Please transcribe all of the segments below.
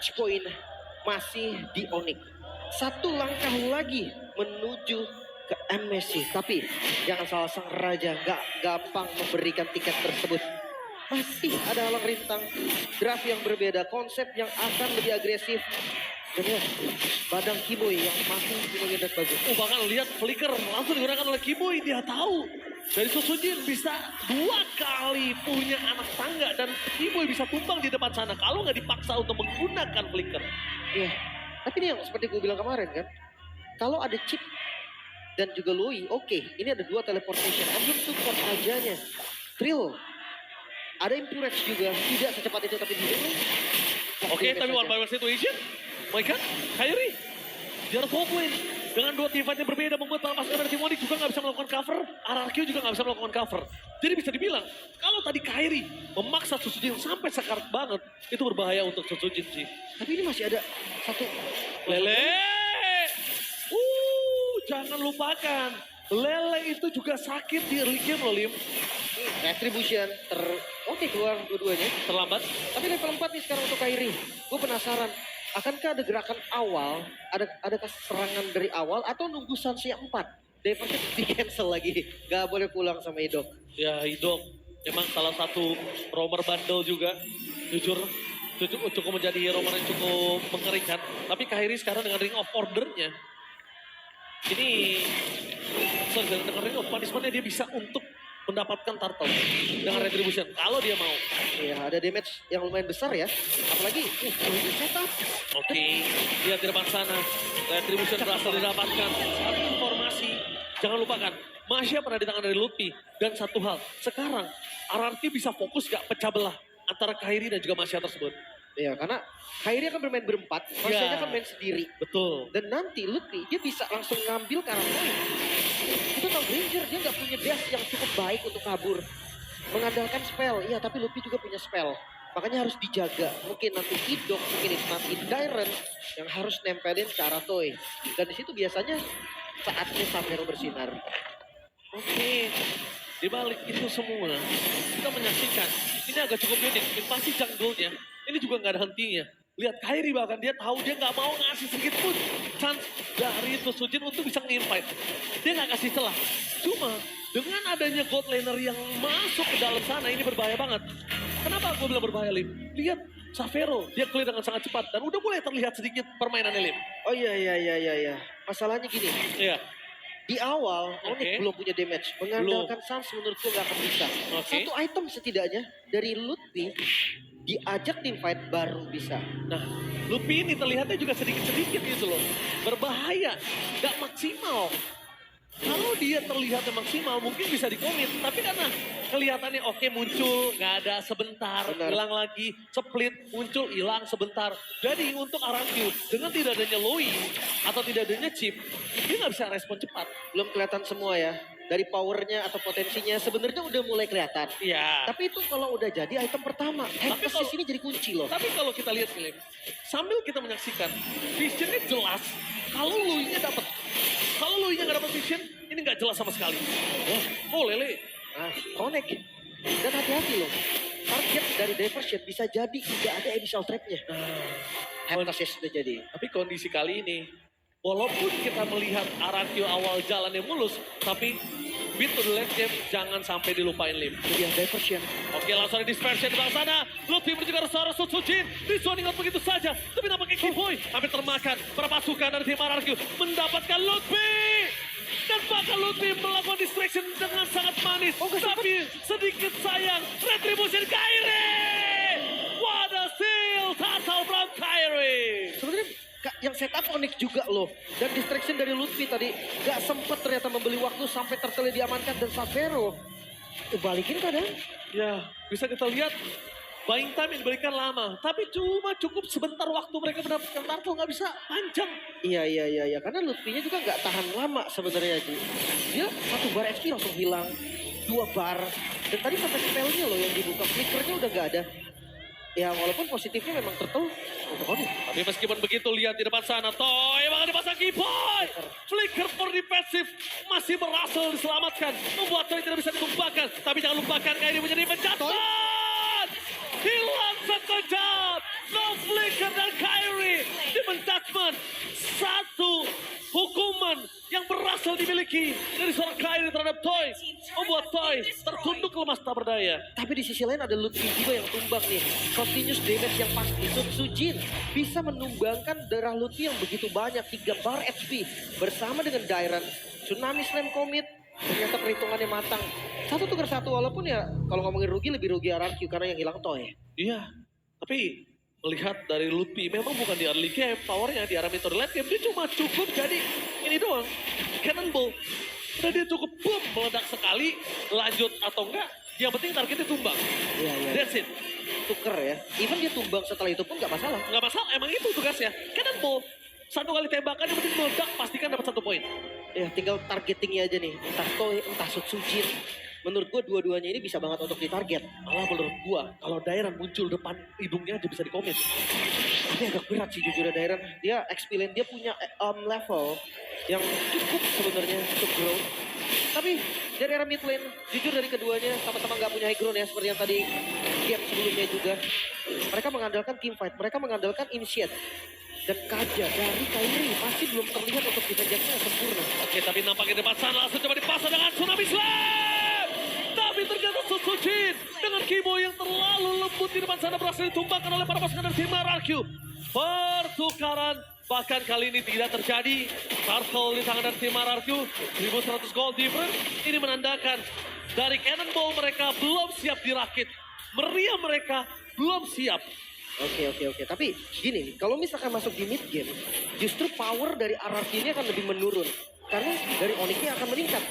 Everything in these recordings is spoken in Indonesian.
match point masih di Onyx. Satu langkah lagi menuju ke MSC. Tapi jangan salah, sang raja gak gampang memberikan tiket tersebut. Masih ada halang rintang, draft yang berbeda, konsep yang akan lebih agresif. Dan ya, Badang Kiboy yang masih punya gedak bagus. Bahkan lihat flicker langsung digunakan oleh Kiboy. Dia tahu dari Susujin bisa 2 kali punya anak tangga. Dan Kiboy bisa tumbang di depan sana kalau nggak dipaksa untuk menggunakan flicker. Iya, tapi ini yang seperti gue bilang kemarin kan. Kalau ada chip dan juga Lui, oke, ini ada 2 teleportation. Emblem support ajanya. Trill. Ada Impurex juga, tidak secepat itu tapi di Oke, tapi one by one situation. Mereka, Kairi, dia harus walkway. Dengan 2 teamfight yang berbeda membuat para pasukan dari tim Onyx juga nggak bisa melakukan cover. RRQ juga nggak bisa melakukan cover. Jadi bisa dibilang, kalau tadi Kairi memaksa Susujin sampai sekarat banget, itu berbahaya untuk Susujin sih. Tapi ini masih ada satu Lele! Jangan lupakan. Lele itu juga sakit di early game loh, Lim. Retribution oke, keluar dua-duanya. Terlambat. Tapi level 4 nih sekarang untuk Kairi. Gue penasaran, akankah ada gerakan awal, adakah serangan dari awal atau nunggu Sansia 4? Diversion di cancel lagi, gak boleh pulang sama Idok. Ya, Idok memang salah satu roamer bandel juga. Jujur, cukup menjadi roamer yang cukup mengerikan. Tapi Kairi sekarang dengan Ring of Order-nya, ini dengan Ring of Punishment-nya dia bisa untuk mendapatkan turtle dengan retribution kalau dia mau. Iya, ada damage yang lumayan besar ya. Apalagi setup. Oke, lihat di depan sana. Retribution berhasil didapatkan. Satu informasi, jangan lupakan. Masya pernah di tangan dari Lutfi. Dan satu hal, sekarang RRQ bisa fokus gak pecah belah antara Kairi dan juga Masya tersebut. Iya, karena Kairi akan bermain berempat, Masyanya kan main sendiri. Betul. Dan nanti Lutfi, dia bisa langsung ngambil karakter. Itu tahu Ranger, dia nggak punya dash yang cukup baik untuk kabur. Mengandalkan spell, iya tapi Lutfi juga punya spell. Makanya harus dijaga. Mungkin nanti Idok, mungkin nanti Dairen yang harus nempelin ke arah Toy. Dan di situ biasanya saatnya Savero bersinar. Oke. Di balik itu semua, kita menyaksikan. Ini agak cukup unik. Invasi jungle-nya, ini juga nggak ada hentinya. Lihat Kairi bahkan dia tahu dia nggak mau ngasih sedikit pun chance dari Susujin untuk bisa nge-invite. Dia nggak kasih celah. Cuma dengan adanya God Laner yang masuk ke dalam sana ini berbahaya banget. Kenapa gue bilang berbahaya, Lim? Lihat Savero, dia clear dengan sangat cepat dan udah mulai terlihat sedikit permainannya, Lim. Oh iya. Masalahnya gini. Iya. Di awal, Onyx belum punya damage. Mengandalkan Sans menurutku nggak akan bisa. Satu item setidaknya dari Lutfi diajak tim fight baru bisa. Nah, Luffy ini terlihatnya juga sedikit-sedikit gitu loh. Berbahaya, gak maksimal. Kalau dia terlihatnya maksimal mungkin bisa dikomit. Tapi karena kelihatannya oke muncul, gak ada sebentar, hilang lagi. Split, muncul, hilang sebentar. Jadi untuk RRQ, dengan tidak adanya Loi atau tidak adanya chip, dia gak bisa respon cepat. Belum kelihatan semua ya. Dari powernya atau potensinya sebenarnya udah mulai kelihatan. Iya. Tapi itu kalau udah jadi item pertama, emphasis ini jadi kunci loh. Tapi kalau kita lihat film, sambil kita menyaksikan, visionnya jelas. Kalau Lui-nya dapat, kalau Lui-nya nggak dapat vision, ini nggak jelas sama sekali. Oh Lele. Nah, connect. Dan hati-hati loh. Target dari diversion bisa jadi tidak ada initial trap-nya. Emphasis udah jadi. Tapi kondisi kali ini, walaupun kita melihat RRQ awal jalannya mulus, tapi beat to the late game jangan sampai dilupain, Lim. Itu dia diversion. Oke, langsung ada dispersion di belakang sana. Lutfi menuju ke arah Susujin. Di zoning out begitu saja. Tapi nampaknya Kiboy hampir termakan. Para pasukan dari tim RRQ mendapatkan Lutfi. Dan bahkan Lutfi melakukan distraction dengan sangat manis. Tapi sedikit sayang. Retribution Kairi. What a steal. Turtle from Kairi. Sebenarnya yang setup Onyx juga loh. Dan distraction dari Lutfi tadi gak sempet ternyata membeli waktu sampai Turtle diamankan dan Savero. Balikin kadang. Ya, bisa kita lihat buying time yang diberikan lama. Tapi cuma cukup sebentar waktu mereka mendapatkan turtle, nggak bisa panjang. Iya. Karena Lutfi-nya juga nggak tahan lama sebenarnya. Dia 1 bar XP langsung hilang. 2 bar. Dan tadi sampai spellnya loh yang dibuka. Flickernya udah nggak ada. Ya walaupun positifnya memang turtle untuk Onyx. Tapi meskipun begitu, lihat di depan sana. Toy bakal dipasang Kiboy. Flicker for defensive masih berhasil diselamatkan. Membuat Toy tidak bisa ditumpahkan. Tapi jangan lupakan kayak ini menjadi penjahat. Hilang sekejap. No Flicker dan Kyrie. Demon Judgment. Satu hukuman yang berhasil dimiliki dari seorang Kyrie terhadap Toy. Membuat Toy tertunduk lemas tak berdaya. Tapi di sisi lain ada Lutfi juga yang tumbang nih. Continuous damage yang pasti. Sun Sujin bisa menumbangkan darah Lutfi yang begitu banyak. 3 bar HP. Bersama dengan Dairon. Tsunami Slam Commit. Ternyata perhitungannya matang. Satu tukar satu. Walaupun ya kalau ngomongin rugi lebih rugi RRQ. Karena yang hilang Toy. Iya, tapi melihat dari Lutfi memang bukan di early game, powernya di arah metode late game, dia cuma cukup jadi ini doang, cannonball. Udah dia cukup boom, meledak sekali, lanjut atau enggak, yang penting targetnya tumbang. Iya, iya. That's it. Tuker ya. Even dia tumbang setelah itu pun gak masalah. Nggak masalah, emang itu tugasnya. Cannonball, satu kali tembakan yang penting meledak, pastikan dapat 1 poin. Ya tinggal targetingnya aja nih. Entah Toy, entah Sun Sujin. Menurut gue dua-duanya ini bisa banget untuk ditarget. Malah menurut gua, kalau Dairon muncul depan hidungnya aja bisa dikomit. Tapi agak berat sih jujur Dairon. Dia experience, dia punya level yang cukup sebenarnya untuk grow. Tapi dari era mid lane, jujur dari keduanya sama-sama nggak punya high ground ya. Seperti yang tadi game sebelumnya juga. Mereka mengandalkan team fight, mereka mengandalkan initiate. Dan Kaja dari Kyrie masih belum terlihat untuk defense-nya yang sempurna. Oke, tapi nampaknya depan sana langsung coba dipasang dengan Tsunami Slam. Tapi ternyata Sun Sujin dengan Kimo yang terlalu lembut di depan sana berhasil ditumbangkan oleh para pasukan dari tim RRQ. Pertukaran bahkan kali ini tidak terjadi. Turtle di tangan dari tim RRQ, 1100 gold difference. Ini menandakan dari Cannonball mereka belum siap dirakit. Meriam mereka belum siap. Oke. Tapi gini, kalau misalkan masuk di mid game, justru power dari RRQ ini akan lebih menurun. Karena dari Onyxnya akan meningkat.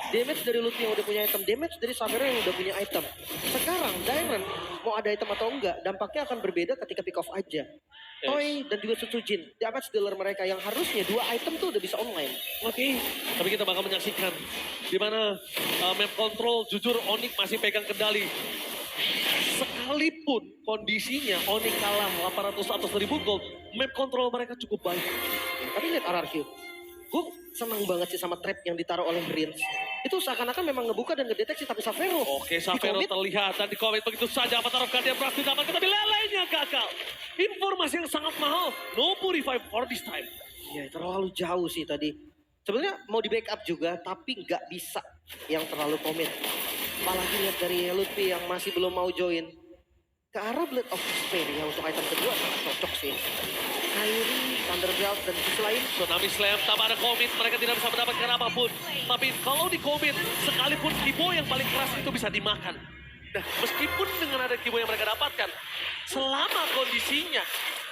Damage dari Lutfi yang udah punya item, damage dari Savera yang udah punya item. Sekarang Dairon mau ada item atau enggak, dampaknya akan berbeda ketika pick off aja. Toy dan juga Sun Sujin, damage dealer mereka yang harusnya 2 item tuh udah bisa online. Oke, tapi kita bakal menyaksikan di mana map control jujur Onyx masih pegang kendali. Sekalipun kondisinya Onyx kalah 800 atau 1000 gold, map control mereka cukup baik. Tapi lihat RRQ, gue senang banget sih sama trap yang ditaruh oleh Rince. Itu seakan-akan memang ngebuka dan ngedeteksi, tapi Savero. Oke, Savero terlihat dan dikomit begitu saja. Avatar dia berhasil dapatkan, tapi lelenya gagal. Informasi yang sangat mahal, no revive for this time. Ya terlalu jauh sih tadi. Sebenarnya mau di backup juga, tapi nggak bisa yang terlalu komit. Apalagi lihat dari Lutfi yang masih belum mau join. Ke arah Blade of Despair ya untuk item kedua sangat cocok sih. Kyrie, Thunderbelt, dan di sisi lain Tsunami Slam, tanpa ada komit, mereka tidak bisa mendapatkan apapun. Tapi kalau di komit, sekalipun Kibo yang paling keras itu bisa dimakan. Nah, meskipun dengan ada Kibo yang mereka dapatkan, selama kondisinya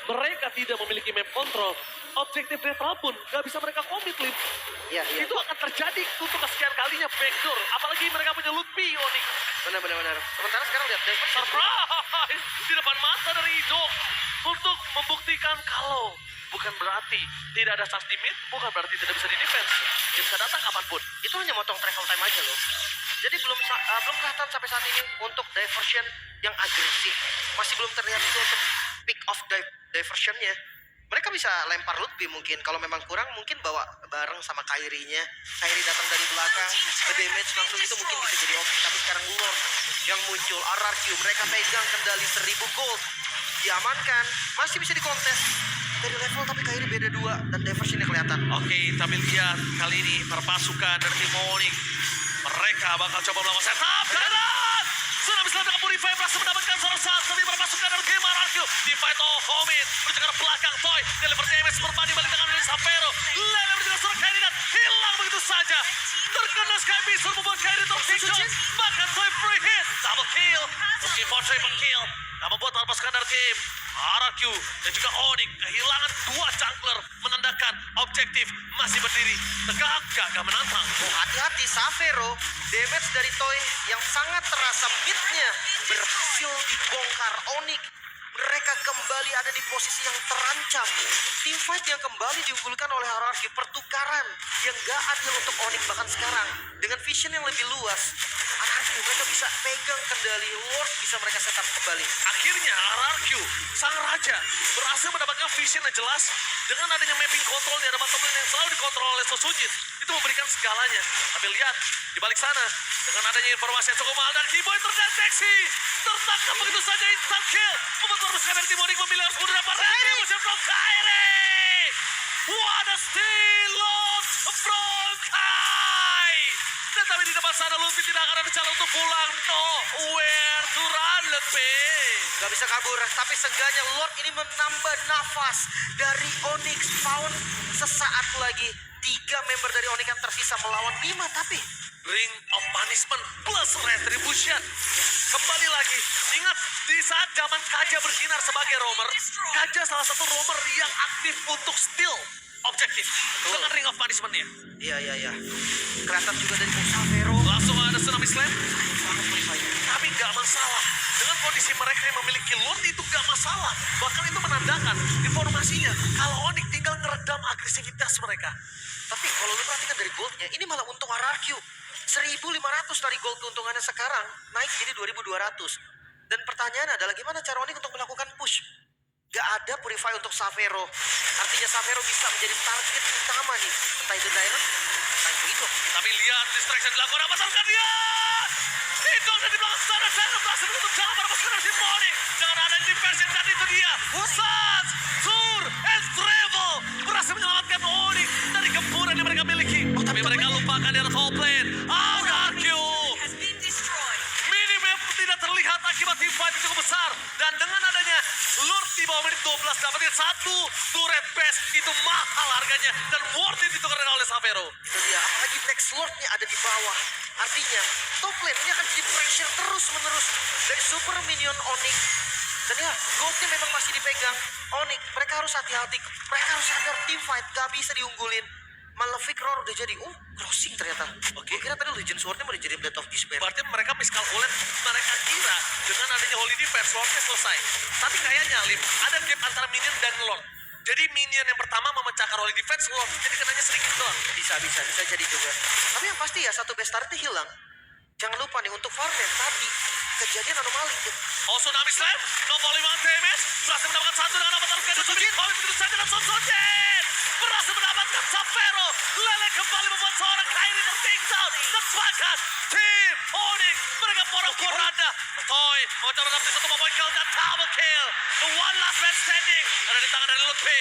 mereka tidak memiliki map control, objektif netral pun gak bisa mereka komit, Lip. ya. Itu akan terjadi untuk kesekian kalinya backdoor. Apalagi mereka punya Lutfi, Onyx. Benar. Sementara sekarang lihat David Surprise! Di depan mata dari Ido. Untuk membuktikan kalau bukan berarti tidak ada charge di mid, bukan berarti tidak bisa di defense. Dia bisa datang kapanpun. itu hanya motong travel time aja loh. Jadi belum kelihatan sampai saat ini untuk diversion yang agresif. Masih belum terlihat itu untuk pick off diversionnya. Mereka bisa lempar Lutfi mungkin. Kalau memang kurang mungkin bawa bareng sama Kyrie-nya. Kyrie datang dari belakang, nge-damage langsung itu mungkin bisa jadi opsi. Tapi sekarang Lord yang muncul, RRQ, mereka pegang kendali 1000 gold. Diamankan, masih bisa dikontes. Dari level tapi Kyrie beda 2 dan diversionnya kelihatan. Oke, tapi lihat kali ini perpasukan dari tim Onyx. Mereka bakal coba melakukan setup. Darat! Tsunami Slam dengan Purify berhasil mendapatkan salah satu dari perpasukan dari tim RRQ. Di fight all komit. Menuju ke belakang Toy. Deliver damage berbanding balik dengan Savero. Lele menjaga seorang Kyrie dan hilang begitu saja. Terkena Sky Beast membuat Kyrie terpikir. Bahkan Toy free hit. Double kill. Looking for triple kill. Yang membuat perpasukan dari tim RRQ dan juga Onyx kehilangan 2 jungler menandakan objektif masih berdiri tegak gagah menantang. Hati-hati Savero, damage dari Toy yang sangat terasa mid-nya berhasil dibongkar Onyx. Mereka kembali ada di posisi yang terancam. Team fight yang kembali diunggulkan oleh RRQ, pertukaran yang gak adil untuk Onyx bahkan sekarang. Dengan vision yang lebih luas, RRQ mereka bisa pegang kendali, Ward bisa mereka setup kembali. Akhirnya RRQ, sang raja, berhasil mendapatkan vision yang jelas dengan adanya mapping control di hadapan temen yang selalu dikontrol oleh Sun Sujin. itu memberikan segalanya. Tapi lihat, di balik sana, dengan adanya informasi yang cukup mahal dan Keyboy terdeteksi. Tertangkap begitu saja instant kill. Membuat Warriors dari Tim Onyx memilih harus mundur dapat retribution from Kairi. What a steal from Kai. Tetapi di depan sana Luffy tidak akan ada jalan untuk pulang. No, where to run lebih. Gak bisa kabur, tapi seenggaknya Lord ini menambah nafas dari Onyx Spawn. Sesaat lagi 3 member dari Onyx yang tersisa melawan 5, tapi Ring of Punishment plus Retribution. Kembali lagi, ingat di saat zaman Kaja bersinar sebagai roamer, Kaja salah satu roamer yang aktif untuk steal objektif dengan Ring of Punishment-nya. iya. Kelihatan juga dari Xavero. Langsung ada Tsunami Slam, Banget perisainya. tapi nggak masalah. Dengan kondisi mereka yang memiliki Lord itu nggak masalah. Bahkan itu menandakan informasinya kalau Onyx tinggal meredam agresivitas mereka. Tapi kalau lu perhatikan dari goldnya, ini malah untung RRQ. 1.500 dari gold keuntungannya sekarang naik jadi 2.200. Dan pertanyaan adalah gimana cara Onyx untuk melakukan push? Gak ada purify untuk Xavero. Artinya Xavero bisa menjadi target utama nih. Entah itu Diamond, entah itu Idol. Tapi lihat distraction dilakukan apa salkan dia. Idol dari belakang sana dan berhasil menutup jalan para pasukan si Onyx. Dengan ada diversion dan itu dia. Sans, Sur, and Travel berhasil menyelamatkan Onyx dari gempuran yang mereka miliki. Tapi mereka lupakan di atas whole plane. RRQ. Minimap tidak terlihat akibat team fight yang cukup besar. Dan dengan adanya Lord di bawah menit 12 dapetin 1 turret base itu mahal harganya. Dan worth it ditukar oleh Xavero. Itu dia, apalagi Next Lordnya ada di bawah. Artinya, top lane ini akan jadi pressure terus-menerus dari super minion Onyx. Dan ya, goldnya memang masih dipegang Onyx. Mereka harus hati-hati, mereka harus sadar team fight gak bisa diunggulin. Malefic Roar udah jadi, crossing ternyata. Oke, kira tadi Legend Sword-nya mau jadi Blade of Despair. Berarti mereka miskalkulat, mereka kira dengan adanya Holy Defense, Lordnya selesai. Tapi kayaknya, Lim, ada gap antara minion dan Lord. Jadi minion yang pertama memecahkan Holy Defense, Lord jadi kenanya sedikit doang. Bisa jadi juga. Tapi yang pasti ya, satu best turret hilang. Jangan lupa nih, untuk farmnya tadi kejadian anomali. Oh, Tsunami Slam, no volley one damage, berhasil mendapatkan satu dengan apa taruh ganda, tapi Holy begitu saja dan Sonsonjen. Berhasil mendapatkan Xavero, Lele kembali membuat seorang Kairi tertinggal. Tepakan, tim Onyx, mereka porak-poranda. Toy, mau coba dapat satu point kill dan double kill. The one last man standing, ada di tangan dari Lutfi.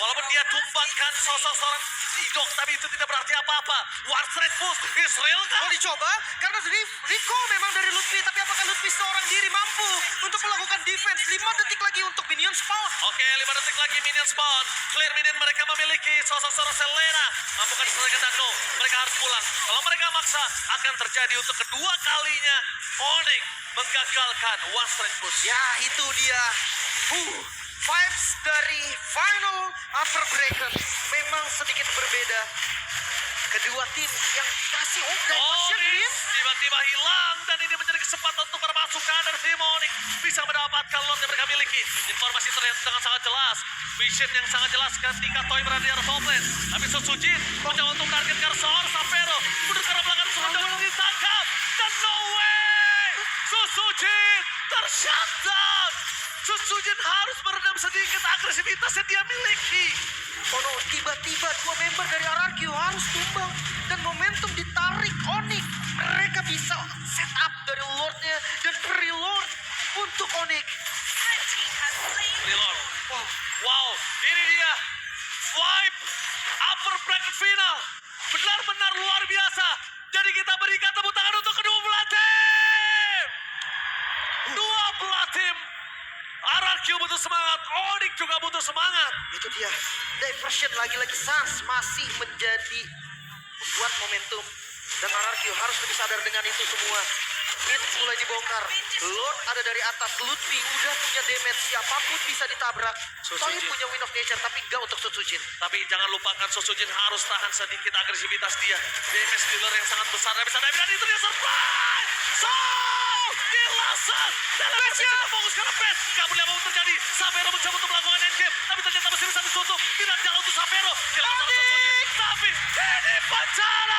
Walaupun dia tumbangkan sosok seorang Idok, tapi itu tidak berarti apa-apa. One straight push, is real kan? Mau dicoba? Karena Rico memang dari Lutfi, tapi apakah Lutfi seorang diri mampu untuk melakukan defense? 5 detik lagi untuk minion spawn. Oke, 5 detik lagi minion spawn. Clear minion mereka memiliki sosok seorang Selena. Mampukan diselesaikan dan no, mereka harus pulang. Kalau mereka maksa, akan terjadi untuk kedua kalinya. Onyx menggagalkan one straight push. Ya, itu dia. Vibes dari final upper bracket memang sedikit berbeda. Kedua tim yang kasih diversion Onyx tiba-tiba hilang dan ini menjadi kesempatan untuk para pasukan dari tim Onyx bisa mendapatkan lot yang mereka miliki. Informasi terlihat dengan sangat jelas. Vision yang sangat jelas ketika Toy berada di atas top lane. Tapi Susujin mencoba untuk menargetkan seorang Xavero. Mundur ke arah belakang sudah ditangkap. Dan no way! Susujin tershutdown. Susujin harus meredam sedikit agresivitas yang dia miliki. Oh no, tiba-tiba 2 member dari RRQ harus tumbang dan momentum ditarik Onyx. Mereka bisa set up dari Lordnya dan reload untuk Onyx. Reload. Wow, ini dia. Wipe upper bracket final. Benar-benar luar biasa. Jadi kita berikan tepuk tangan untuk kedua belah tim. Dua belah tim. RRQ butuh semangat, Onyx juga butuh semangat. Itu dia, diversion lagi-lagi Sans masih menjadi membuat momentum. Dan RRQ harus lebih sadar dengan itu semua. Mid mulai dibongkar, Lord ada dari atas, Lutfi udah punya damage, siapapun bisa ditabrak. Toy punya Wind of Nature, tapi enggak untuk Susujin. Tapi jangan lupakan Susujin harus tahan sedikit agresivitas dia. Damage dealer yang sangat besar, dan bisa dive, dan itu dia surprise! Gila, Sans! Dalam versi kita fokus karena best. Gak boleh apa-apa terjadi. Xavero mencoba untuk melakukan endgame, tapi ternyata masih bisa ditutup. Tidak jalan untuk Xavero. Gila, Susujin. Tapi ini pacaran!